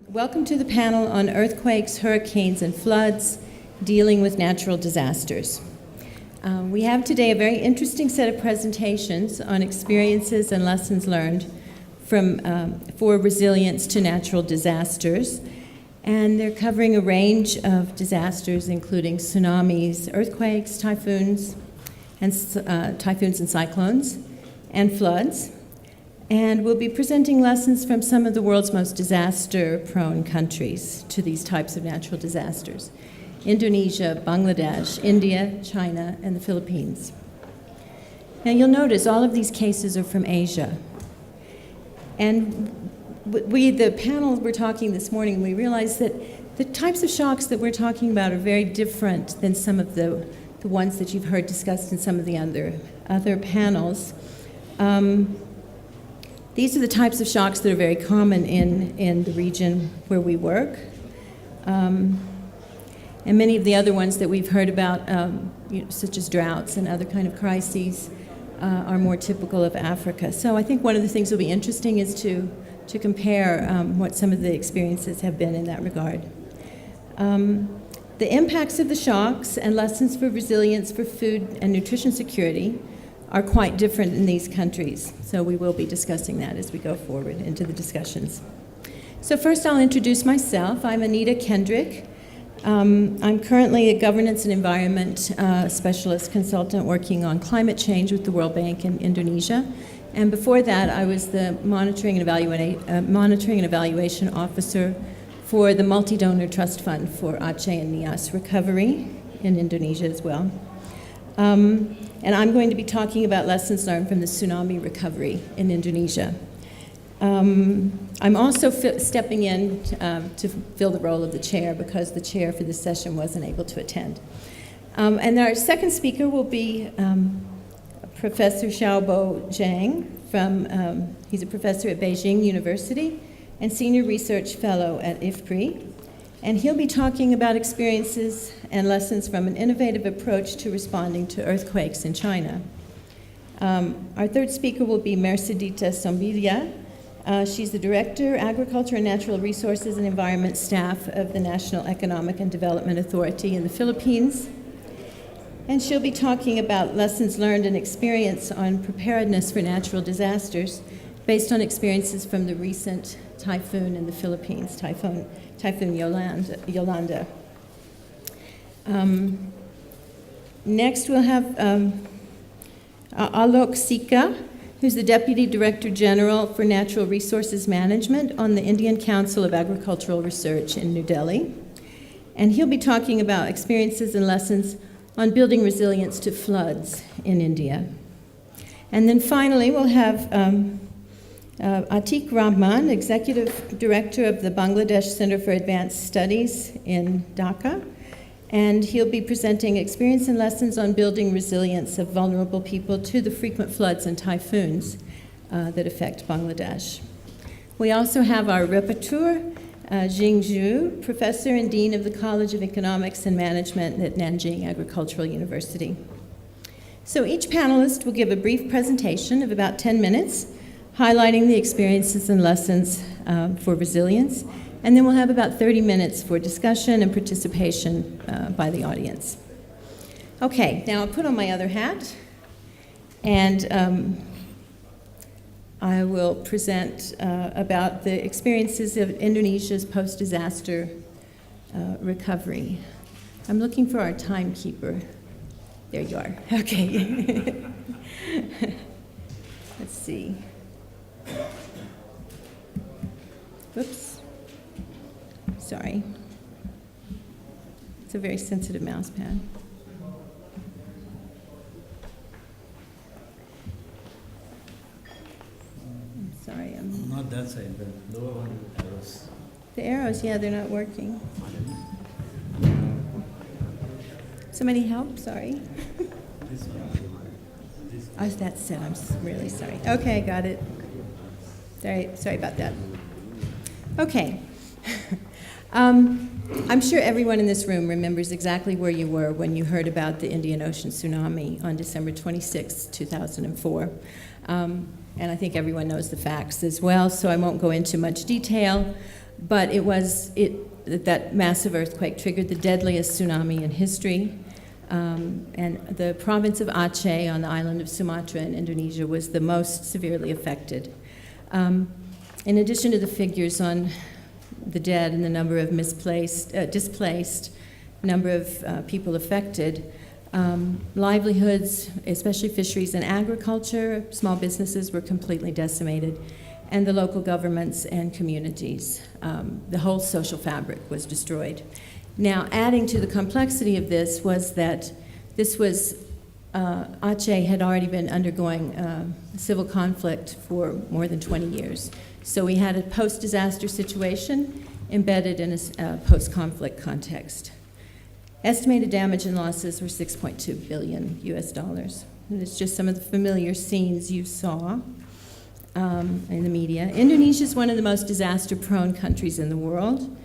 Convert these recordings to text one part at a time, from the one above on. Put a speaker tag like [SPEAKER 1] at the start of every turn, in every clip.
[SPEAKER 1] Welcome to the panel on earthquakes, hurricanes, and floods, dealing with natural disasters. We have today a very interesting set of presentations on experiences and lessons learned for resilience to natural disasters. And they're covering a range of disasters, including tsunamis, earthquakes, typhoons and cyclones, and floods. And we'll be presenting lessons from some of the world's most disaster-prone countries to these types of natural disasters: Indonesia, Bangladesh, India, China, and the Philippines. Now you'll notice all of these cases are from Asia. And the panel we're talking this morning, we realized that the types of shocks that we're talking about are very different than some of the ones that you've heard discussed in some of the other panels. These are the types of shocks that are very common in the region where we work. And many of the other ones that we've heard about, such as droughts and other kind of crises, are more typical of Africa. So I think one of the things that will be interesting is to compare what some of the experiences have been in that regard. The impacts of the shocks and lessons for resilience for food and nutrition security are quite different in these countries. So we will be discussing that as we go forward into the discussions. So first I'll introduce myself. I'm Anita Kendrick. I'm currently a governance and environment specialist consultant working on climate change with the World Bank in Indonesia. And before that, I was the monitoring and evaluation officer for the Multi-Donor Trust Fund for Aceh and Nias recovery in Indonesia as well. And I'm going to be talking about lessons learned from the tsunami recovery in Indonesia. I'm also stepping in to fill the role of the chair because the chair for this session wasn't able to attend. And our second speaker will be Professor Xiaobo Zhang. He's a professor at Beijing University and senior research fellow at IFPRI. And he'll be talking about experiences and lessons from an innovative approach to responding to earthquakes in China. Our third speaker will be Mercedita Sombilia. She's the Director, Agriculture and Natural Resources and Environment Staff of the National Economic and Development Authority in the Philippines. And she'll be talking about lessons learned and experience on preparedness for natural disasters based on experiences from the recent typhoon in the Philippines, Typhoon Yolanda. Next we'll have Alok Sika, who's the Deputy Director General for Natural Resources Management on the Indian Council of Agricultural Research in New Delhi. And he'll be talking about experiences and lessons on building resilience to floods in India. And then finally we'll have Atiq Rahman, Executive Director of the Bangladesh Center for Advanced Studies in Dhaka, and he'll be presenting experience and lessons on building resilience of vulnerable people to the frequent floods and typhoons that affect Bangladesh. We also have our rapporteur, Jing Zhu, Professor and Dean of the College of Economics and Management at Nanjing Agricultural University. So each panelist will give a brief presentation of about 10 minutes, highlighting the experiences and lessons for resilience, and then we'll have about 30 minutes for discussion and participation by the audience. Okay, now I'll put on my other hat, and I will present about the experiences of Indonesia's post-disaster recovery. I'm looking for our timekeeper. There you are. Okay. Let's see. Whoops. Sorry. It's a very sensitive mouse pad. I'm sorry.
[SPEAKER 2] Not that side, the lower one with arrows.
[SPEAKER 1] The arrows, yeah, they're not working. Somebody help? Sorry.
[SPEAKER 2] This one.
[SPEAKER 1] Oh, that's it. I'm really sorry. Okay, got it. Sorry about that. Okay. I'm sure everyone in this room remembers exactly where you were when you heard about the Indian Ocean tsunami on December 26, 2004. And I think everyone knows the facts as well, so I won't go into much detail. but that massive earthquake triggered the deadliest tsunami in history. And the province of Aceh on the island of Sumatra in Indonesia was the most severely affected. In addition to the figures on the dead and the number of displaced, number of people affected, livelihoods, especially fisheries and agriculture, small businesses were completely decimated, and the local governments and communities. The whole social fabric was destroyed. Now, adding to the complexity of this was that Aceh had already been undergoing civil conflict for more than 20 years. So we had a post-disaster situation embedded in a post-conflict context. Estimated damage and losses were $6.2 billion US dollars. And it's just some of the familiar scenes you saw in the media. Indonesia is one of the most disaster-prone countries in the world.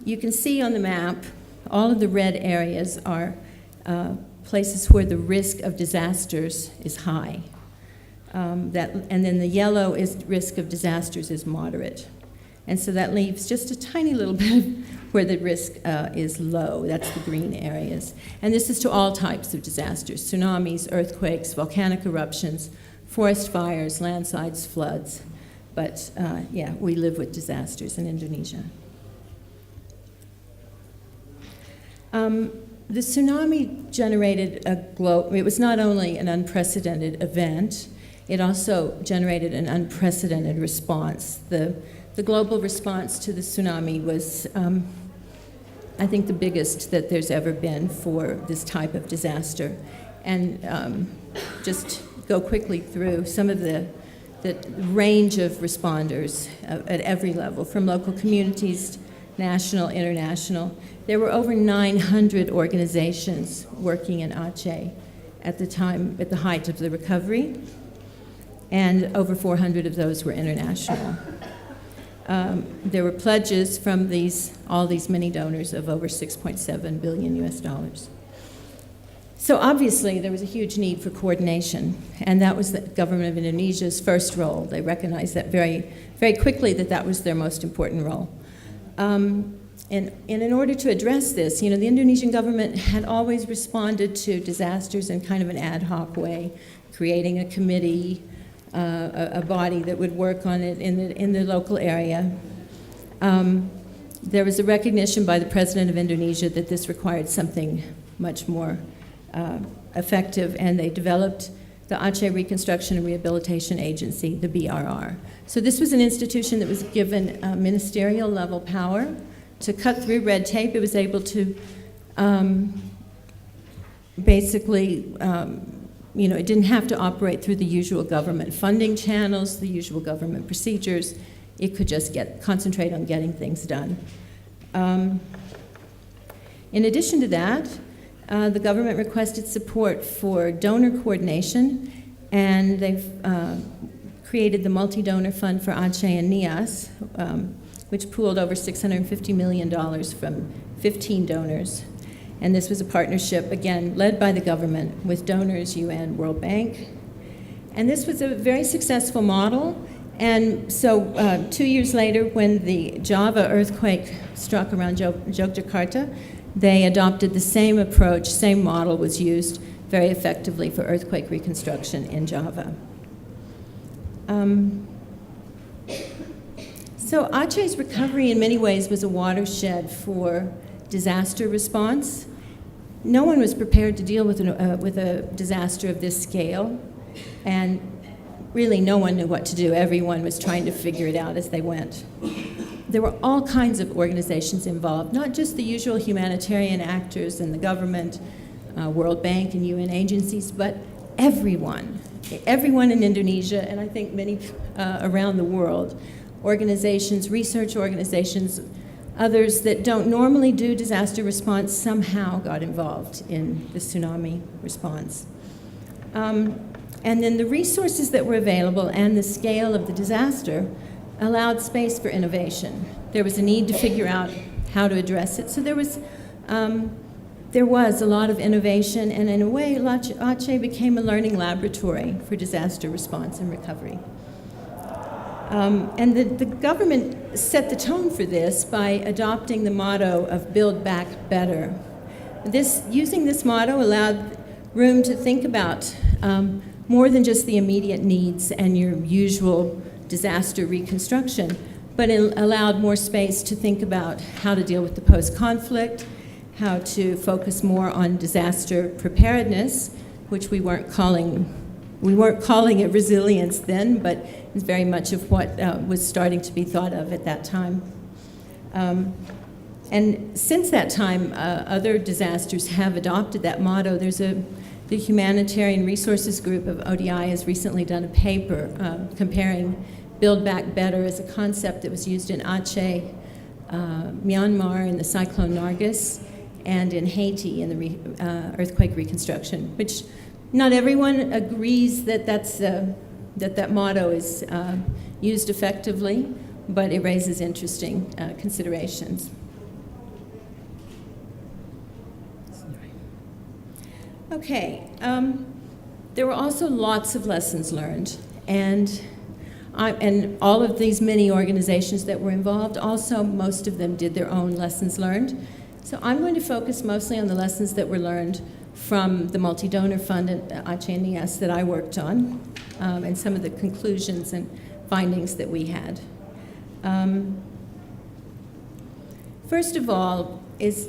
[SPEAKER 1] You can see on the map, all of the red areas are places where the risk of disasters is high. And then the yellow is risk of disasters is moderate. And so that leaves just a tiny little bit where the risk is low. That's the green areas. And this is to all types of disasters: tsunamis, earthquakes, volcanic eruptions, forest fires, landslides, floods. But yeah, we live with disasters in Indonesia. The tsunami generated it was not only an unprecedented event, it also generated an unprecedented response. The global response to the tsunami was, I think, the biggest that there's ever been for this type of disaster. And just go quickly through some of the range of responders at every level, from local communities, national, international. There were over 900 organizations working in Aceh at the height of the recovery, and over 400 of those were international. There were pledges from all these many donors of over 6.7 billion US dollars. So obviously there was a huge need for coordination, and that was the government of Indonesia's first role. They recognized that very, very quickly that was their most important role. And in order to address this, the Indonesian government had always responded to disasters in kind of an ad hoc way, creating a committee, a body that would work on it in the local area. There was a recognition by the president of Indonesia that this required something much more effective, and they developed the Aceh Reconstruction and Rehabilitation Agency, the BRR. So this was an institution that was given ministerial level power to cut through red tape. It was able to basically, it didn't have to operate through the usual government funding channels, the usual government procedures. It could just concentrate on getting things done. In addition to that, the government requested support for donor coordination, and they've created the Multi-Donor Fund for Aceh and Nias, which pooled over $650 million from 15 donors. And this was a partnership, again, led by the government with donors, UN, World Bank. And this was a very successful model. And so 2 years later, when the Java earthquake struck around Yogyakarta, they adopted the same approach, same model was used very effectively for earthquake reconstruction in Java. So Aceh's recovery in many ways was a watershed for disaster response. No one was prepared to deal with a disaster of this scale, and really no one knew what to do. Everyone was trying to figure it out as they went. There were all kinds of organizations involved, not just the usual humanitarian actors and the government, World Bank and UN agencies, but everyone in Indonesia, and I think many around the world, organizations, research organizations, others that don't normally do disaster response somehow got involved in the tsunami response. And then the resources that were available and the scale of the disaster allowed space for innovation. There was a need to figure out how to address it. So there was a lot of innovation, and in a way, Aceh became a learning laboratory for disaster response and recovery. And the government set the tone for this by adopting the motto of build back better. Using this motto allowed room to think about more than just the immediate needs and your usual disaster reconstruction, but it allowed more space to think about how to deal with the post-conflict, how to focus more on disaster preparedness, which we weren't calling it resilience then, but it's very much of what was starting to be thought of at that time. And since that time, other disasters have adopted that motto. The Humanitarian Resources Group of ODI has recently done a paper comparing Build Back Better as a concept that was used in Aceh, Myanmar in the cyclone Nargis, and in Haiti in the earthquake reconstruction, which not everyone agrees that motto is used effectively, but it raises interesting considerations. Okay, there were also lots of lessons learned, and all of these many organizations that were involved, also most of them did their own lessons learned. So I'm going to focus mostly on the lessons that were learned from the multi-donor fund at Aceh and Nias that I worked on, and some of the conclusions and findings that we had. First of all, it's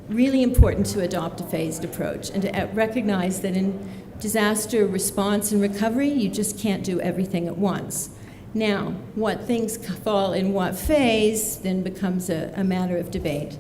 [SPEAKER 1] really important to adopt a phased approach and to recognize that in disaster response and recovery, you just can't do everything at once. Now, what things fall in what phase then becomes a matter of debate.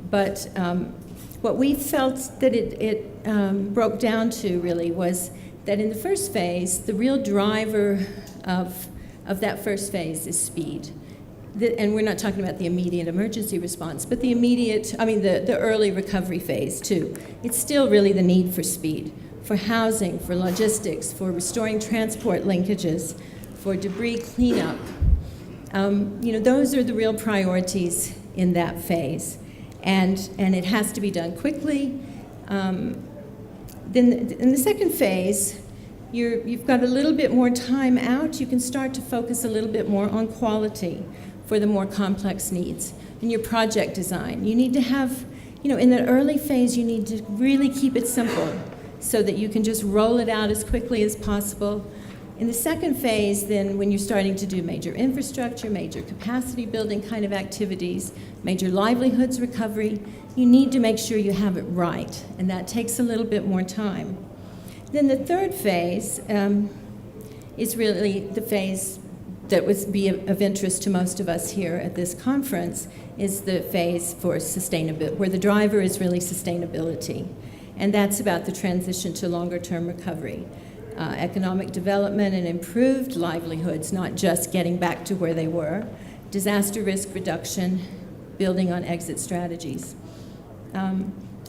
[SPEAKER 1] But what we felt that it broke down to really was that in the first phase, the real driver of that first phase is speed. And we're not talking about the immediate emergency response, but the early recovery phase too. It's still really the need for speed, for housing, for logistics, for restoring transport linkages, for debris cleanup. Those are the real priorities in that phase. And it has to be done quickly. Then in the second phase, you've got a little bit more time out. You can start to focus a little bit more on quality for the more complex needs. In your project design, you need to have, in the early phase, you need to really keep it simple so that you can just roll it out as quickly as possible. In the second phase, then, when you're starting to do major infrastructure, major capacity building kind of activities, major livelihoods recovery, you need to make sure you have it right, and that takes a little bit more time. Then the third phase is really the phase that would be of interest to most of us here at this conference, is the phase for sustainability, where the driver is really sustainability. And that's about the transition to longer-term recovery. Economic development and improved livelihoods, not just getting back to where they were, disaster risk reduction, building on exit strategies.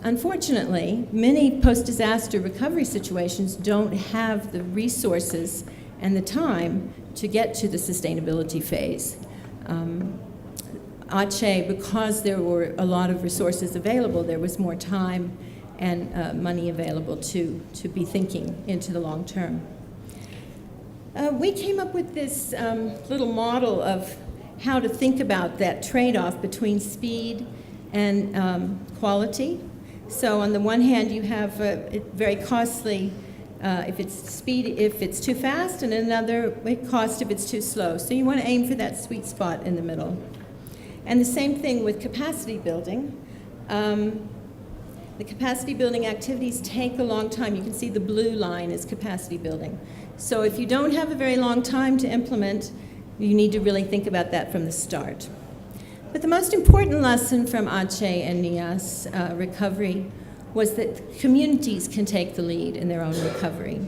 [SPEAKER 1] Unfortunately, many post-disaster recovery situations don't have the resources and the time to get to the sustainability phase. Aceh, because there were a lot of resources available, there was more time and money available to be thinking into the long term. We came up with this little model of how to think about that trade-off between speed and quality. So on the one hand, you have very costly if it's too fast, and another cost if it's too slow. So you want to aim for that sweet spot in the middle. And the same thing with capacity building. The capacity building activities take a long time. You can see the blue line is capacity building. So if you don't have a very long time to implement, you need to really think about that from the start. But the most important lesson from Aceh and Nias recovery was that communities can take the lead in their own recovery.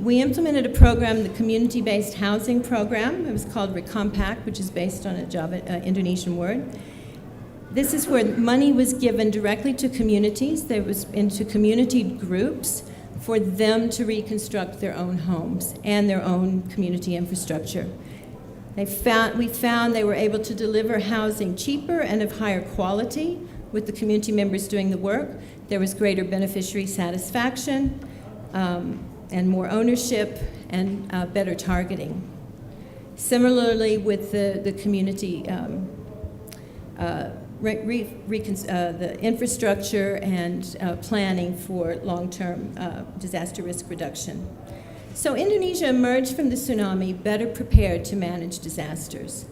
[SPEAKER 1] We implemented a program, the community-based housing program. It was called Recompact, which is based on a Indonesian word. This is where money was given directly to communities. There was into community groups for them to reconstruct their own homes and their own community infrastructure. We found they were able to deliver housing cheaper and of higher quality with the community members doing the work. There was greater beneficiary satisfaction and more ownership and better targeting. Similarly, with the community, the infrastructure and planning for long-term disaster risk reduction. So Indonesia emerged from the tsunami better prepared to manage disasters.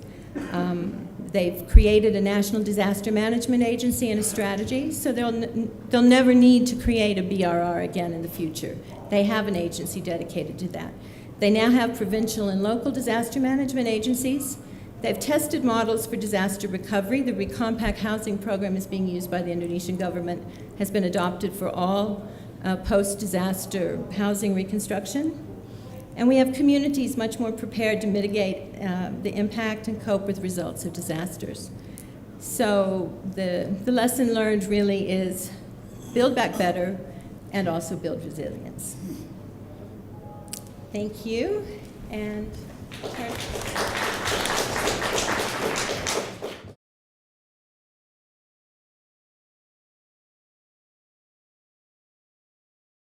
[SPEAKER 1] They've created a national disaster management agency and a strategy, so they'll never need to create a BRR again in the future. They have an agency dedicated to that. They now have provincial and local disaster management agencies. They've tested models for disaster recovery. The Recompact housing program is being used by the Indonesian government, has been adopted for all post-disaster housing reconstruction. And we have communities much more prepared to mitigate the impact and cope with results of disasters. So the lesson learned really is build back better and also build resilience. Thank you. And